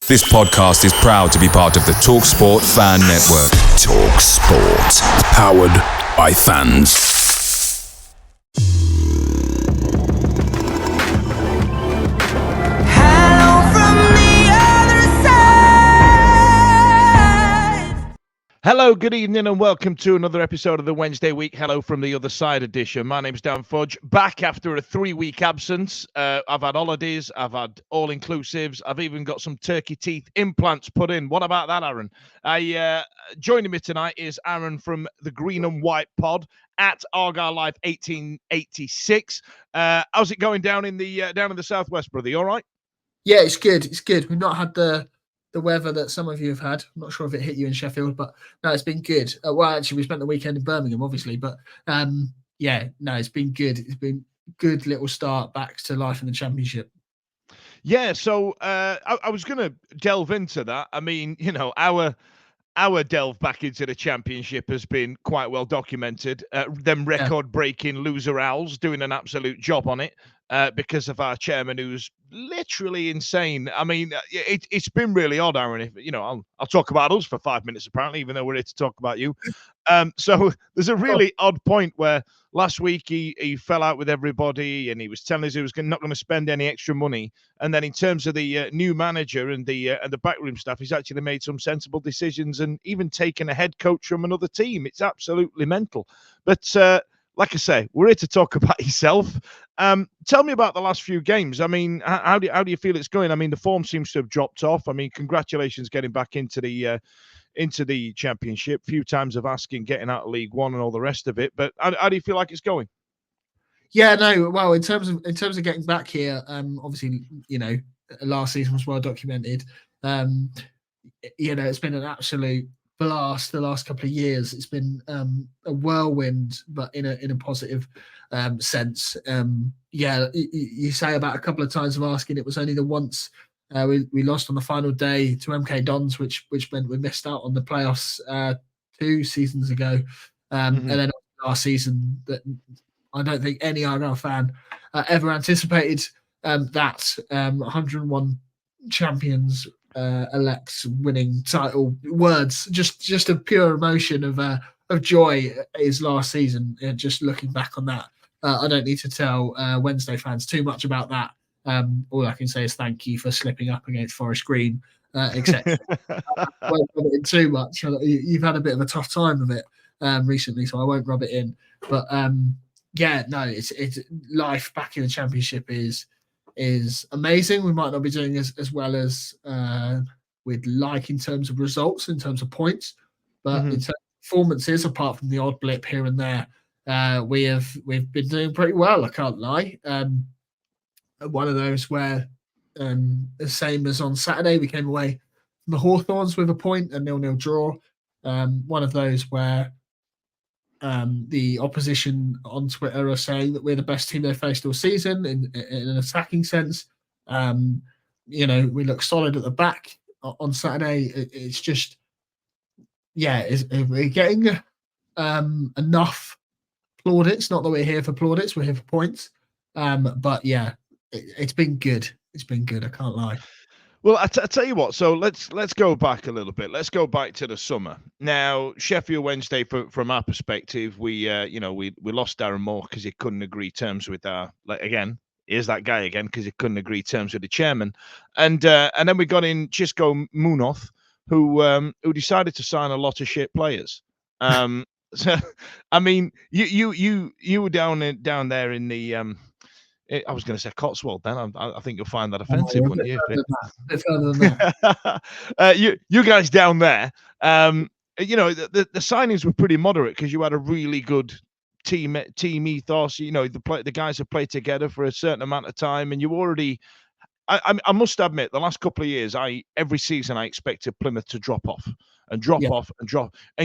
This podcast is proud to be part of the TalkSport Fan Network. TalkSport. Powered by fans. Hello, good evening, and welcome to another episode of the Wednesday Week Hello from the Other Side edition. My name's Dan Fudge, back after a 3-week absence. I've had holidays, I've had all-inclusives, I've even got some turkey teeth implants put in. What about that, Aaron? Joining me tonight is Aaron from the Green and White Pod at Argyle Live 1886. How's it going down in the southwest, brother? You all right? Yeah, it's good. It's good. We've not had the weather that some of you have had. I'm not sure if it hit you in Sheffield, but no, it's been good. Well, actually, we spent the weekend in Birmingham, obviously, but it's been good. It's been a good little start back to life in the Championship. Yeah, so I was going to delve into that. I mean, you know, our delve back into the Championship has been quite well documented. Them record-breaking loser Owls doing an absolute job on it because of our chairman, who's literally insane. I mean, it's been really odd, Aaron. If you know, I'll talk about us for 5 minutes, apparently, even though we're here to talk about you. So there's a really odd point where last week he fell out with everybody, and he was telling us he was not going to spend any extra money. And then in terms of the new manager and the backroom staff, he's actually made some sensible decisions and even taken a head coach from another team. It's absolutely mental. But like I say, we're here to talk about yourself. Tell me about the last few games. I mean, how do you feel it's going? I mean, the form seems to have dropped off. I mean, congratulations getting back into the Championship. Few times of asking, getting out of League One and all the rest of it. But how do you feel like it's going? Yeah, no. Well, in terms of getting back here, obviously, you know, last season was well documented. You know, it's been an absolute blast the last couple of years. It's been a whirlwind, but in a positive sense. You say about a couple of times of asking. It was only the once we lost on the final day to MK Dons, which meant we missed out on the playoffs 2 seasons ago, and then last season that I don't think any Argyle fan ever anticipated that 101 champions elects winning title. Words, just a pure emotion of joy is last season. Just looking back on that, I don't need to tell Wednesday fans too much about that. All I can say is thank you for slipping up against Forest Green, etc. I won't rub it in too much. You've had a bit of a tough time of it recently, so I won't rub it in. But it's life back in the Championship is amazing. We might not be doing as well as we'd like in terms of results, in terms of points, but in terms of performances, apart from the odd blip here and there, we've been doing pretty well. I can't lie. One of those where, the same as on Saturday, we came away from the Hawthorns with a point, a 0-0 draw. One of those where the opposition on Twitter are saying that we're the best team they've faced all season in an attacking sense. You know, we look solid at the back on Saturday. It's just, we're getting enough plaudits. Not that we're here for plaudits, we're here for points. But yeah, it's been good. It's been good. I can't lie. Well, I tell you what. So let's go back a little bit. Let's go back to the summer. Now, Sheffield Wednesday, from our perspective, we lost Darren Moore because he couldn't agree terms with here's that guy again because he couldn't agree terms with the chairman, and then we got in Chisco Munoz, who decided to sign a lot of shit players. So I mean, you were down there in the I was going to say Cotswold. Then I think you'll find that offensive, wouldn't you? You guys down there, you know, the signings were pretty moderate because you had a really good team ethos. You know, the guys have played together for a certain amount of time, and you already. I must admit, the last couple of years, every season I expected Plymouth to drop off, and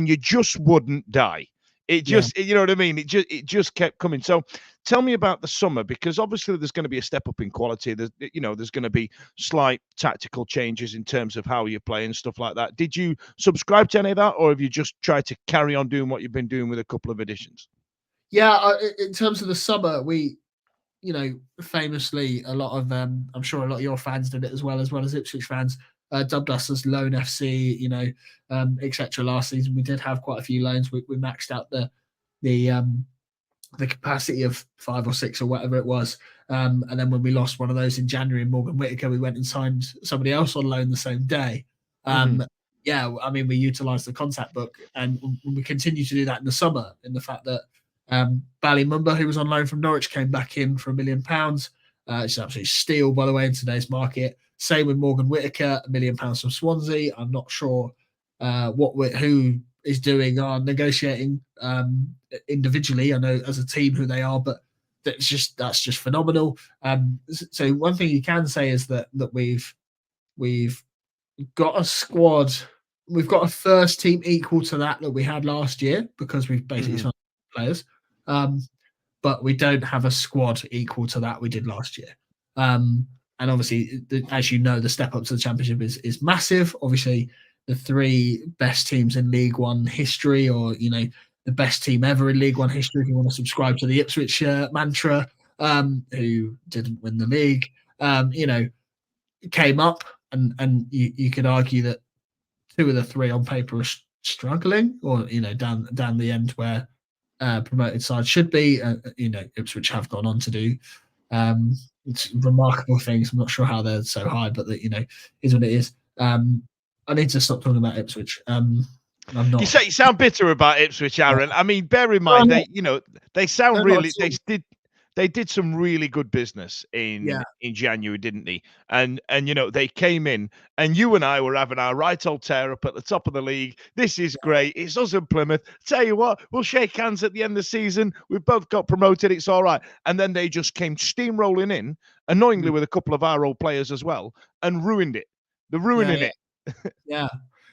you just wouldn't die. It just, you know what I mean? It just kept coming. So tell me about the summer, because obviously there's going to be a step up in quality. There's going to be slight tactical changes in terms of how you play and stuff like that. Did you subscribe to any of that, or have you just tried to carry on doing what you've been doing with a couple of additions? Yeah, in terms of the summer, we, you know, famously, a lot of, I'm sure a lot of your fans did it as well as Ipswich fans. dubbed us as Loan FC, etc. Last season, we did have quite a few loans. We maxed out the capacity of 5 or 6 or whatever it was. And then when we lost one of those in January in Morgan Whittaker, we went and signed somebody else on loan the same day. Yeah, I mean, we utilised the contact book, and we continue to do that in the summer, in the fact that Ballymumba, who was on loan from Norwich, came back in for £1 million. It's an absolute steal, by the way, in today's market. Same with Morgan Whittaker, £1 million from Swansea. I'm not sure who is doing our negotiating individually. I know as a team who they are, but that's just phenomenal. So one thing you can say is that we've got a squad. We've got a first team equal to that we had last year, because we've basically signed players. But we don't have a squad equal to that we did last year. And obviously, as you know, the step up to the Championship is massive. Obviously, the 3 best teams in League One history, or the best team ever in League One history, if you want to subscribe to the Ipswich mantra, who didn't win the league, came up, and you could argue that 2 of the 3 on paper are struggling, or down the end where promoted sides should be. Ipswich have gone on to do remarkable things. I'm not sure how they're so high, but that is what it is. I need to stop talking about Ipswich. I'm not. You sound bitter about Ipswich, Aaron. I mean, bear in mind they sound really. They did some really good business in January, didn't they? And they came in, and you and I were having our right old tear up at the top of the league. This is great. It's us and Plymouth. Tell you what, we'll shake hands at the end of the season. We've both got promoted. It's all right. And then they just came steamrolling in, annoyingly with a couple of our old players as well, and ruined it. They're ruining it. Yeah.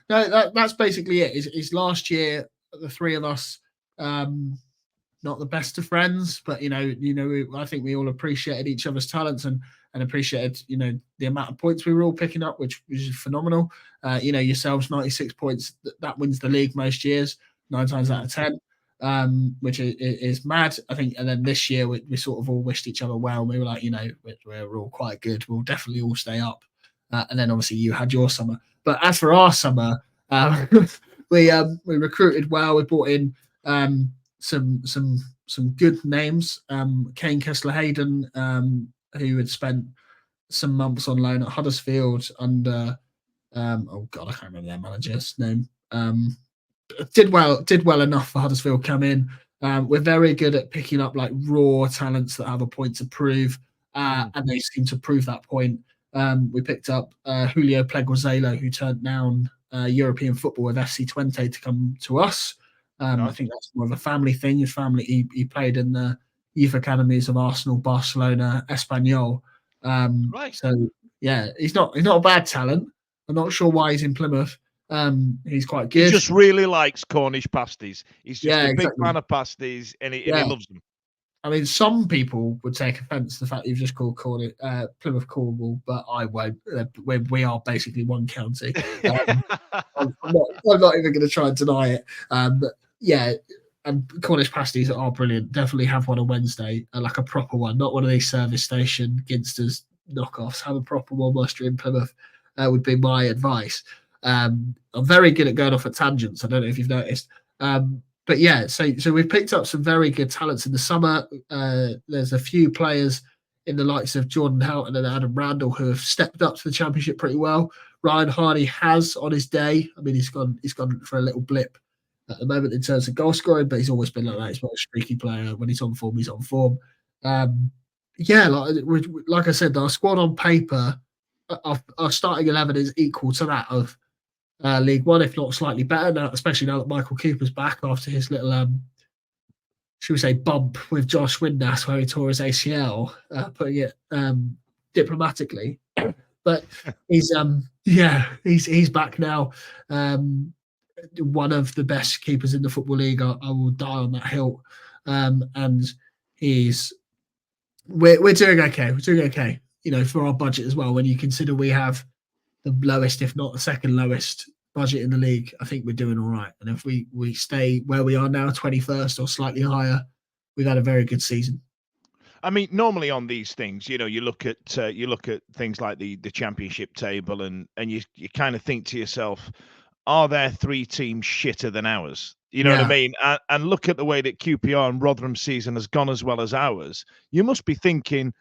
No, that's basically it. Is last year, the 3 of us, not the best of friends, but I think we all appreciated each other's talents and appreciated the amount of points we were all picking up, which is phenomenal. Yourselves 96 points, that wins the league most years, 9 times out of 10, which is mad, I think. And then this year we sort of all wished each other well. We were like, we're all quite good. We'll definitely all stay up. And then obviously you had your summer. But as for our summer, we recruited well. We brought in some good names. Kane Kessler-Hayden, who had spent some months on loan at Huddersfield under I can't remember their manager's name. Did well enough for Huddersfield come in. We're very good at picking up like raw talents that have a point to prove, and they seem to prove that point. We picked up Julio Pleguezelo, who turned down European football with FC Twente to come to us. I think that's more of a family thing. His family, he played in the youth academies of Arsenal, Barcelona, Espanyol. Right. So yeah, he's not a bad talent. I'm not sure why he's in Plymouth. He's quite good. He just really likes Cornish pasties. He's just a big fan of pasties, and he loves them. I mean, some people would take offence to the fact you've just called Plymouth Cornwall, but I won't. We are basically one county. I'm not even going to try and deny it. But yeah, and Cornish pasties are brilliant. Definitely have one on Wednesday, like a proper one, not one of these service station Ginsters knockoffs. Have a proper one whilst you're in Plymouth. Would be my advice. I'm very good at going off at tangents. I don't know if you've noticed. But yeah, so we've picked up some very good talents in the summer. There's a few players in the likes of Jordan Houghton and Adam Randall who have stepped up to the Championship pretty well. Ryan Hardy has on his day. I mean, he's gone for a little blip at the moment in terms of goal scoring, but he's always been like that. He's not a streaky player. When he's on form, he's on form. Yeah, like I said, our squad on paper, our starting 11 is equal to that of League One, if not slightly better now, especially now that Michael Cooper's back after his little, should we say, bump with Josh Windass where he tore his ACL, putting it diplomatically. But he's back now. One of the best keepers in the Football League. I will die on that hill. And we're doing okay. We're doing okay, for our budget as well. When you consider we have the lowest, if not the second lowest budget in the league, I think we're doing all right. And if we stay where we are now, 21st or slightly higher, we've had a very good season. I mean, normally on these things, you look at things like the championship table, and you kind of think to yourself, are there 3 teams shitter than ours? You know what I mean? And look at the way that QPR and Rotherham's season has gone as well as ours. You must be thinking,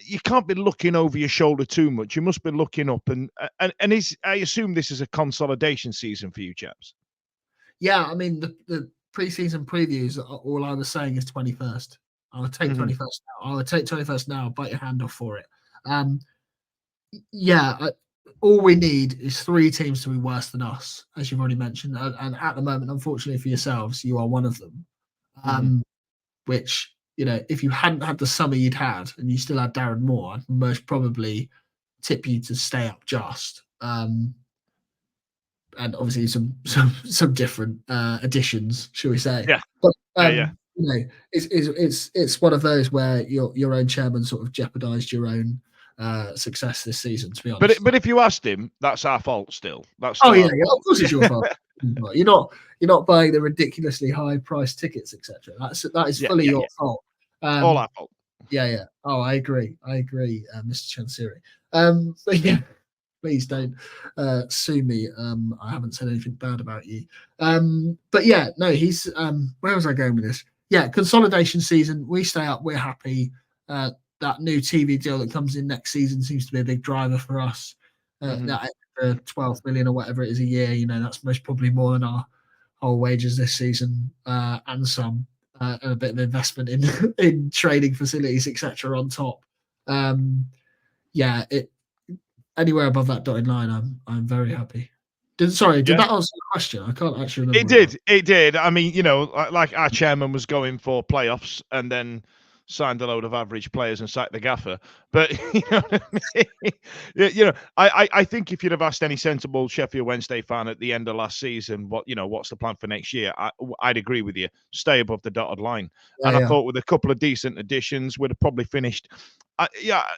you can't be looking over your shoulder too much. You must be looking up, and I assume this is a consolidation season for you chaps. Yeah, I mean the pre-season previews, all I was saying is 21st. I would take 21st now. I would take 21st now. Bite your hand off for it. All we need is 3 teams to be worse than us, as you've already mentioned. And at the moment, unfortunately for yourselves, you are one of them. Which, if you hadn't had the summer you'd had and you still had Darren Moore, I'd most probably tip you to stay up just. And obviously some different additions, shall we say? Yeah. But yeah. It's one of those where your own chairman sort of jeopardised your own success this season, to be honest. But if you asked him, that's our fault still. Of course it's your fault. You're not buying the ridiculously high price tickets, etc. That is fully your fault. All our fault. Yeah. Oh, I agree, Mr. Chansiri. But yeah, please don't sue me. I haven't said anything bad about you. But yeah, no, he's where was I going with this? Yeah, consolidation season. We stay up. We're happy. That new TV deal that comes in next season seems to be a big driver for us. That extra 12 million or whatever it is a year, that's most probably more than our whole wages this season, and some, and a bit of investment in training facilities, etc. on top. Anywhere above that dotted line, I'm very happy. Did that answer the question? I can't actually remember. It did. I mean, like our chairman was going for playoffs and then signed a load of average players and sacked the gaffer. But I think if you'd have asked any sensible Sheffield Wednesday fan at the end of last season, what's the plan for next year, I'd agree with you. Stay above the dotted line. I thought with a couple of decent additions, we'd have probably finished.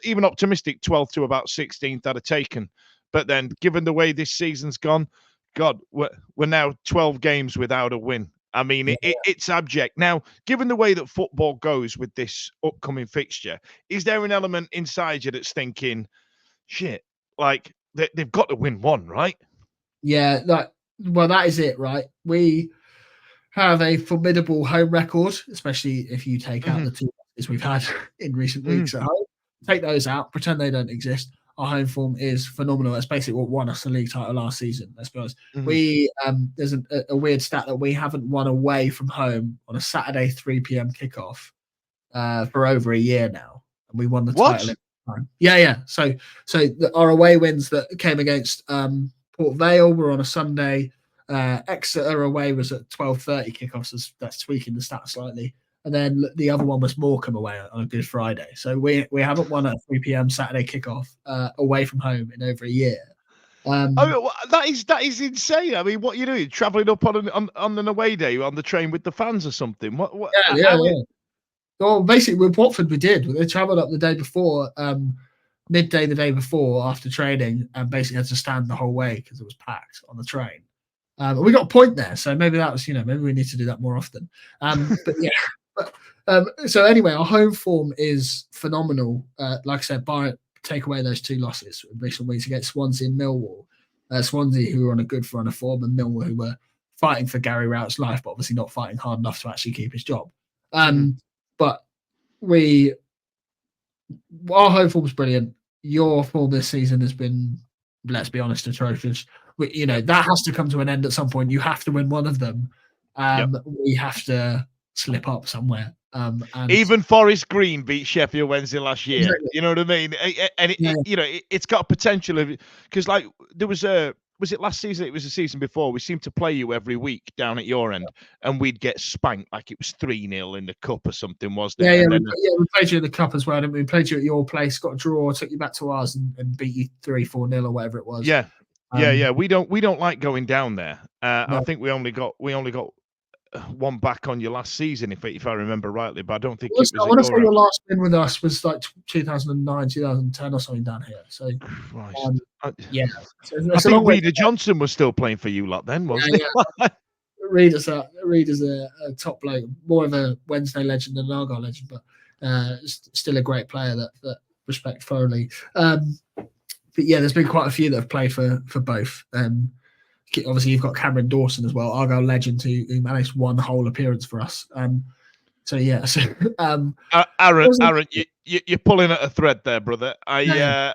Even optimistic, 12th to about 16th I'd have taken. But then, given the way this season's gone, God, we're now 12 games without a win. I mean, it's abject. Now, given the way that football goes with this upcoming fixture, is there an element inside you that's thinking, shit, like they've got to win one, right? Yeah, that is it, right? We have a formidable home record, especially if you take out the 2 losses we've had in recent weeks at home. Take those out, pretend they don't exist. Our home form is phenomenal. That's basically what won us the league title last season. Let's be honest. We there's a weird stat that we haven't won away from home on a Saturday 3 p.m. kickoff for over a year now, and we won the title. Yeah. So our away wins that came against Port Vale were on a Sunday. Exeter away was at 12:30 kickoffs. So that's tweaking the stat slightly. And then the other one was Morecambe away on a Good Friday. So we haven't won at 3 p.m. Saturday kickoff away from home in over a year. That is insane. I mean, what are you doing? Travelling up on an away day on the train with the fans or something? Yeah. Well, basically with Watford we did. They travelled up the day before, midday the day before after training, and basically had to stand the whole way because it was packed on the train. We got a point there, so maybe that was maybe we need to do that more often. But yeah. So anyway, our home form is phenomenal. Like I said, take away those 2 losses in recent weeks against Swansea and Millwall. Swansea, who were on a good run of form, and Millwall, who were fighting for Gary Rowett's life, but obviously not fighting hard enough to actually keep his job. But our home form is brilliant. Your form this season has been, let's be honest, atrocious. That has to come to an end at some point. You have to win one of them. We have to slip up somewhere. And even Forest Green beat Sheffield Wednesday last year. Exactly. You know what I mean? And it's got potential of, because like there was it last season? It was the season before. We seemed to play you every week down at your end, and we'd get spanked like it was 3-0 in the cup or something, was there? Yeah, we played you in the cup as well, didn't we? We played you at your place, got a draw, took you back to ours, and beat you 3-4-0 or whatever it was. Yeah. We don't like going down there. No. I think we only got one back on you last season, if I remember rightly, but I don't think it was. I want to say your last win with us was like 2009, 2010 or something down here. So, yeah. I think Reader Johnson was still playing for you lot then, wasn't he? Yeah. Reader's a top bloke, more of a Wednesday legend than an Argyle legend, but Still a great player that respect thoroughly. But yeah, there's been quite a few that have played for both. Obviously, you've got Cameron Dawson as well, Argyle legend, who managed one whole appearance for us. So yeah, Aaron, you're pulling at a thread there, brother. I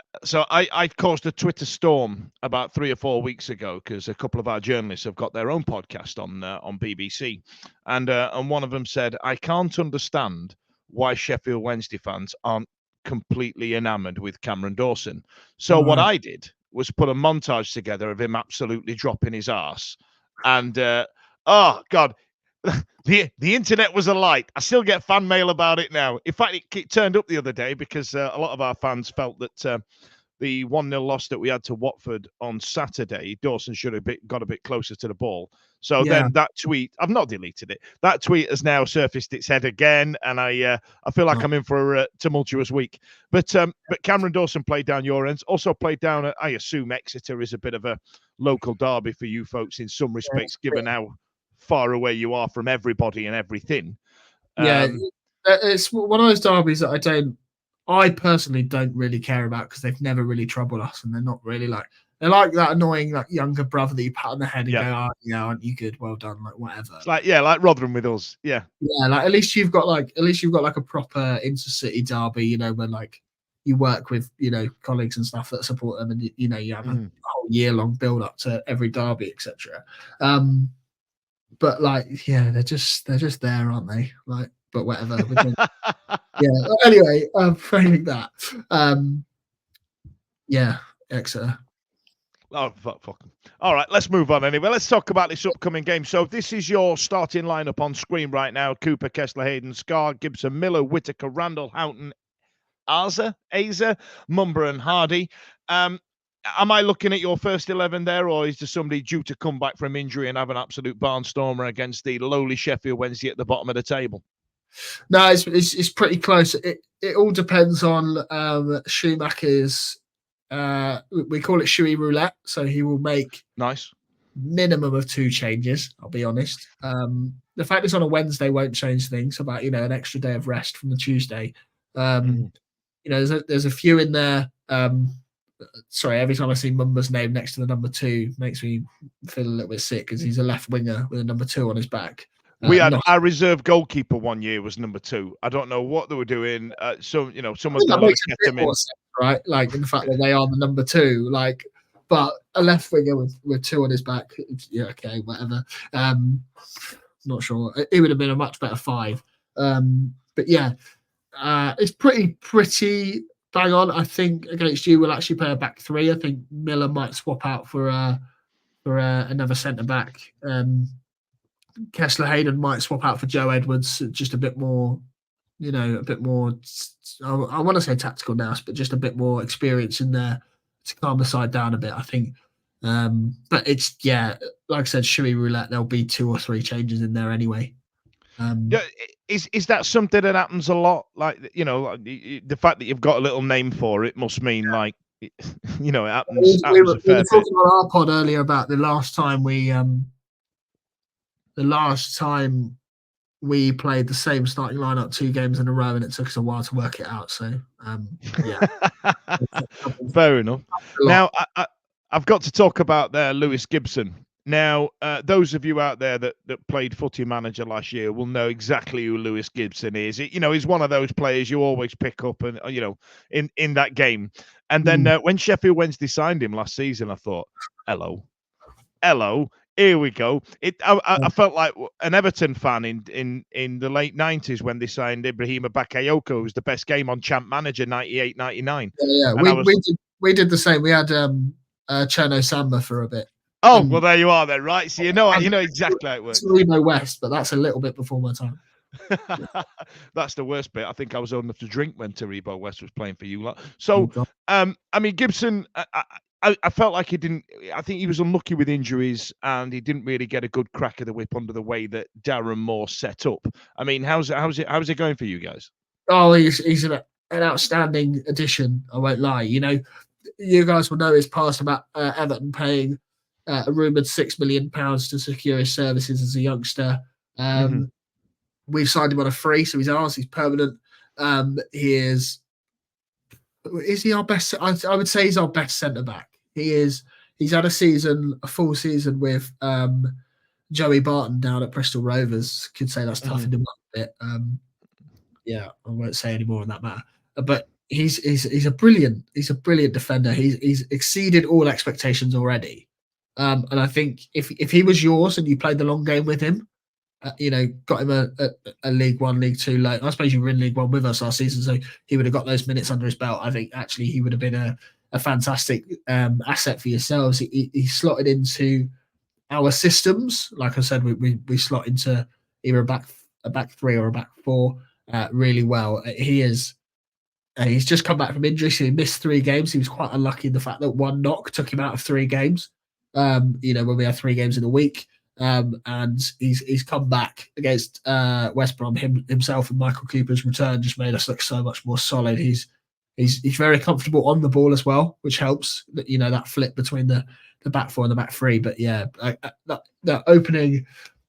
caused a Twitter storm about 3 or 4 weeks ago because a couple of our journalists have got their own podcast on BBC, and one of them said, "I can't understand why Sheffield Wednesday fans aren't completely enamoured with Cameron Dawson." So what I did was put a montage together of him absolutely dropping his arse, and oh God. The internet was alight. I still get fan mail about it now. In fact, it turned up the other day because a lot of our fans felt that the 1-0 loss that we had to Watford on Saturday, Dawson should have got a bit closer to the ball. So then that tweet, I've not deleted it. That tweet has now surfaced its head again, and I feel like I'm in for a tumultuous week. But Cameron Dawson played down your ends, also played down, I assume Exeter is a bit of a local derby for you folks in some respects, given how far away you are from everybody and everything. It's one of those derbies that I personally don't really care about because they've never really troubled us, and they're not really they're like that annoying younger brother that you pat on the head and go, "Oh, yeah, aren't you good? Well done," whatever. It's like Rotherham with us, yeah. At least you've got a proper intercity derby, when you work with colleagues and stuff that support them, and you have a whole year-long build-up to every derby, etc. But they're just there, aren't they? But whatever. Anyway, framing that. Exeter. Oh, fuck. All right, let's move on anyway. Let's talk about this upcoming game. So this is your starting lineup on screen right now. Cooper, Kessler, Hayden, Scar, Gibson, Miller, Whittaker, Randall, Houghton, Aza, Mumber and Hardy. Am I looking at your first 11 there, or is there somebody due to come back from injury and have an absolute barnstormer against the lowly Sheffield Wednesday at the bottom of the table? No, it's pretty close. It all depends on Schumacher's. We call it Shuey Roulette, so he will make minimum of 2 changes. I'll be honest. The fact it's on a Wednesday won't change things about an extra day of rest from the Tuesday. There's a few in there. Sorry, every time I see Mumba's name next to the number 2 makes me feel a little bit sick because he's a left winger with a number 2 on his back. We had our reserve goalkeeper one year was number 2. I don't know what they were doing. Someone's done a get them in, right? In the fact that they are the number 2, but a left winger with 2 on his back. Yeah, okay, whatever. Not sure. It would have been a much better 5. But yeah, it's pretty bang on. I think against you we'll actually play a back 3. I think Miller might swap out for another centre back. Kessler Hayden might swap out for Joe Edwards, just a bit more, a bit more. I want to say tactical now, but just a bit more experience in there to calm the side down a bit, I think. But it's like I said, Shuey Roulette. There'll be 2 or 3 changes in there anyway. Is that something that happens a lot? The fact that you've got a little name for it must mean it happens. We were talking on our pod earlier about the last time we played the same starting lineup 2 games in a row, and it took us a while to work it out. So fair enough. Now I've got to talk about Lewis Gibson. Now, those of you out there that played Footy Manager last year will know exactly who Lewis Gibson is. He's one of those players you always pick up, and in that game. And then when Sheffield Wednesday signed him last season, I thought, hello, here we go. I felt like an Everton fan in the late 90s when they signed Ibrahima Bakayoko, who was the best game on Champ Manager 98-99. Yeah. We did the same. We had Cherno Samba for a bit. Oh, well, there you are then, right? So you know exactly how it works. Taribo West, but that's a little bit before my time. That's the worst bit. I think I was old enough to drink when Taribo West was playing for you lot. So, Gibson, I felt like he didn't. I think he was unlucky with injuries, and he didn't really get a good crack of the whip under the way that Darren Moore set up. I mean, how's it going for you guys? Oh, he's an outstanding addition. I won't lie. You guys will know his past about Everton paying a rumoured £6 million to secure his services as a youngster. We've signed him on a free, so he's ours. He's permanent. He is he our best? I would say he's our best centre back. He's had a full season with Joey Barton down at Bristol Rovers. Could say that's toughened him up a bit. I won't say any more on that matter. But he's a brilliant defender. He's exceeded all expectations already. And I think if he was yours and you played the long game with him, got him a League One, League Two. Like I suppose you were in League One with us last season, so he would have got those minutes under his belt. I think actually he would have been a fantastic asset for yourselves. He slotted into our systems. Like I said, we slot into either a back three or a back four really well. He's just come back from injury, so he missed 3 games. He was quite unlucky in the fact that one knock took him out of 3 games. When we have 3 games in a week. And he's come back against West Brom. Himself and Michael Cooper's return just made us look so much more solid. He's very comfortable on the ball as well, which helps. That flip between the back 4 and the back 3. But yeah, that opening,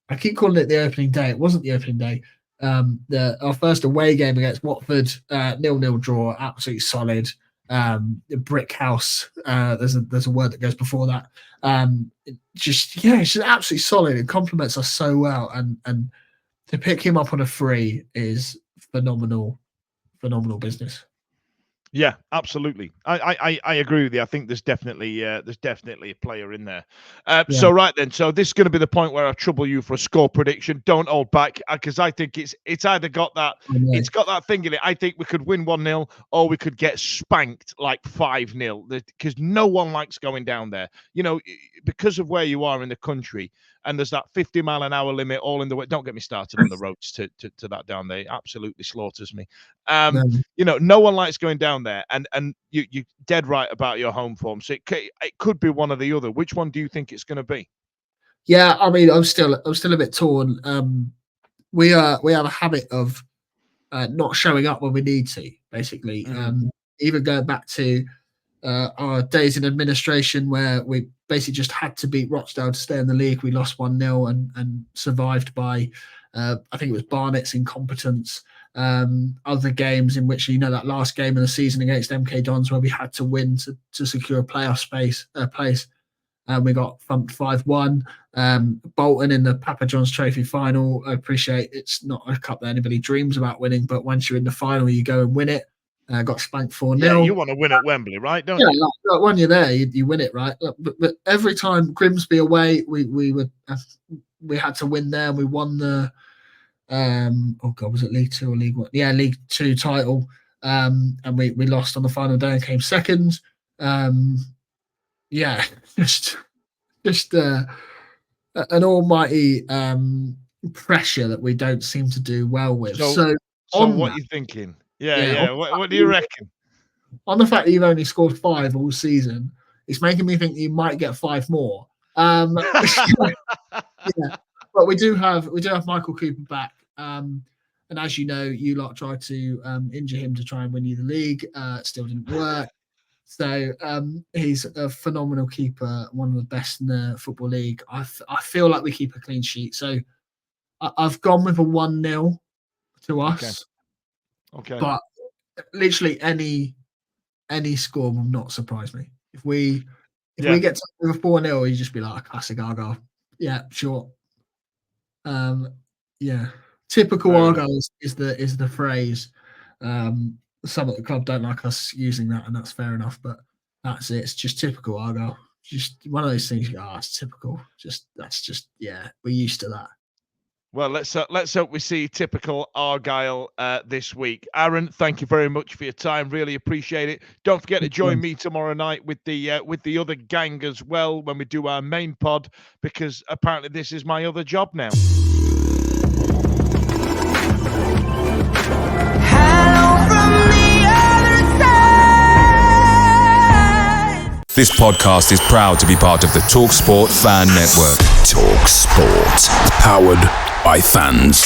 I keep calling it the opening day. It wasn't the opening day. Our first away game against Watford, 0-0 draw, absolutely solid. The brick house. There's a word that goes before that. It's just absolutely solid. It complements us so well, and to pick him up on a free is phenomenal business. Yeah, absolutely. I agree with you. I think there's definitely a player in there. So right then, so this is going to be the point where I trouble you for a score prediction. Don't hold back, because I think it's either got that it's got that thing in it. I think we could win 1-0 or we could get spanked like 5-0, because no one likes going down there. Because of where you are in the country, and there's that 50 mile an hour limit all in the way. Don't get me started on the roads to that down there. It absolutely slaughters me. No one likes going down there, and you're dead right about your home form. So it could be one or the other. Which one do you think it's going to be? Yeah, I mean, I'm still a bit torn. We have a habit of not showing up when we need to, basically. Even going back to our days in administration, where we basically just had to beat Rochdale to stay in the league. We lost 1-0 and survived by I think it was Barnett's incompetence. Other games in which that last game of the season against MK Dons, where we had to win to secure a playoff place, we got thumped 5-1. Bolton in the Papa John's Trophy final. I appreciate it's not a cup that anybody dreams about winning, but once you're in the final, you go and win it. Got spanked 4-0. Yeah, you want to win at Wembley, right? Don't you? Like when you're there, you win it, right? But every time Grimsby away, we had to win there, and we won the was it League 2 or League 1? Yeah, League 2 title. And we lost on the final day and came second. Just an almighty pressure that we don't seem to do well with. So what are you thinking? Yeah. What do you reckon? On the fact that you've only scored 5 all season, it's making me think you might get 5 more. But we do have Michael Cooper back. And as you know, you lot tried to injure him to try and win you the league. It still didn't work. So he's a phenomenal keeper, one of the best in the Football League. I feel like we keep a clean sheet. So I've gone with a 1-0 to us. Okay. But literally any score will not surprise me. If we get to a 4-0, you just be like a classic Argyle. Yeah, sure. Typical Argyle is the phrase. Some at the club don't like us using that, and that's fair enough. But that's it. It's just typical Argyle. Just one of those things. It's typical. We're used to that. Well, let's hope we see typical Argyle this week. Aaron, thank you very much for your time. Really appreciate it. Don't forget to join me tomorrow night with the other gang as well when we do our main pod, because apparently this is my other job now. This podcast is proud to be part of the TalkSport Fan Network. TalkSport. Powered by fans.